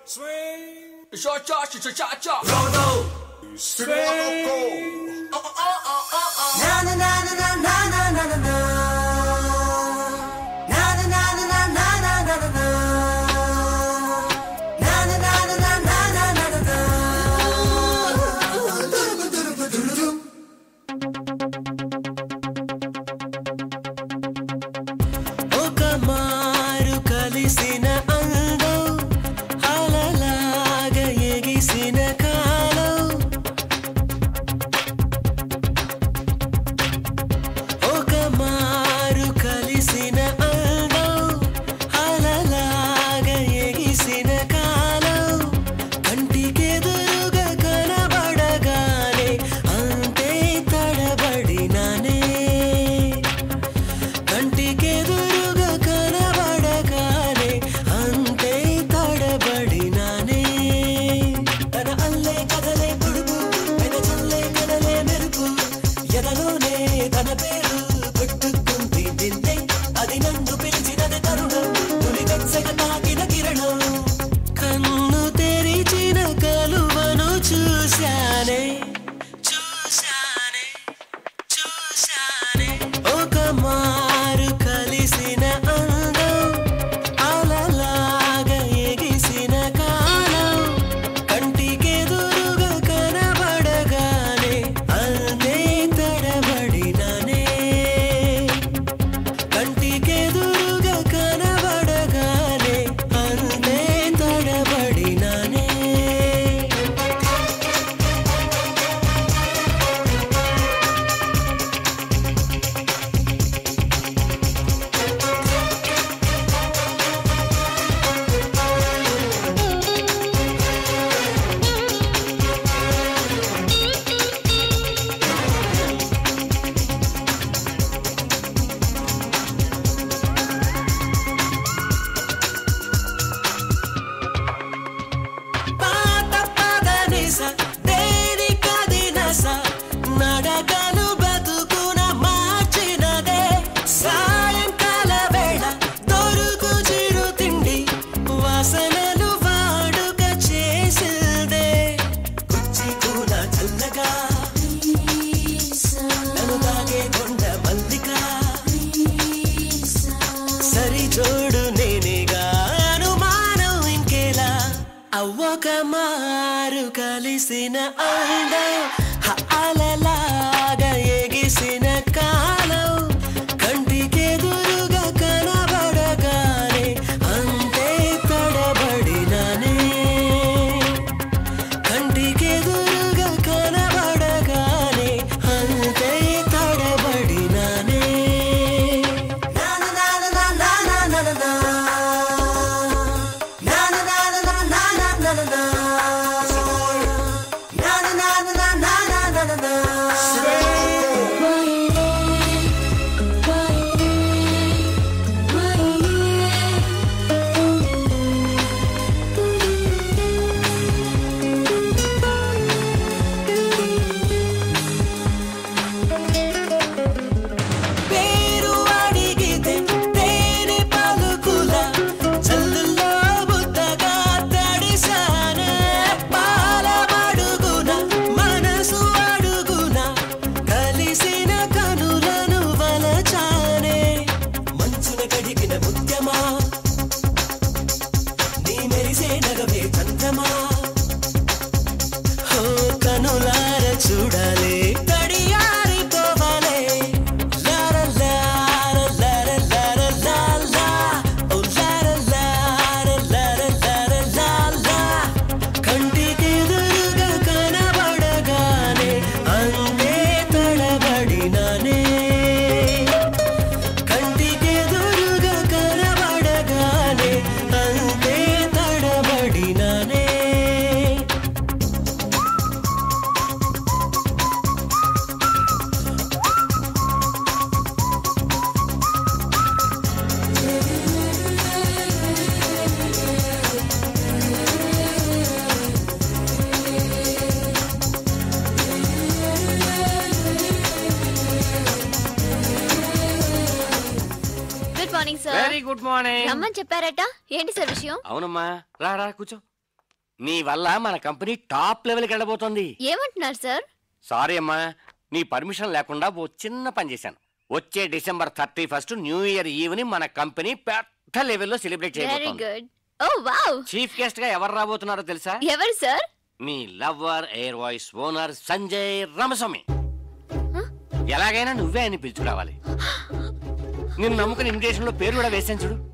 swing, cha cha cha cha cha, roll, swing, na na na na na na na na na na, na na na na na na na na na na. Morning sir. Very good morning. రమ్మని చెప్పారట. ఏంటి sir విషయం? అవునమ్మా, రా రా కూర్చో. నీ వల్ల మన కంపెనీ టాప్ లెవెల్కి వెళ్ళబోతోంది. ఏమంటున్నారు సార్? సారీ అమ్మా, నీ పర్మిషన్ లేకుండా ఓ చిన్న పని చేశాను. వచ్చే December 31 న్యూ ఇయర్ ఈవ్ ని మన కంపెనీ పెద్ద లెవెల్లో సెలబ్రేట్ చేయబోతోంది. Very good. Oh wow. Chief guest గా ఎవరు రాబోతున్నారో తెలుసా? ఎవరు సార్? మీ lover air voice owner Sanjay Ramaswamy. ఎలాగైనా నువ్వే ఆయన పిలుచుకురావాలి. నిన్ను నమ్ముకుని ఇన్విటేషన్ లో పేరు కూడా వేసాను చూడు.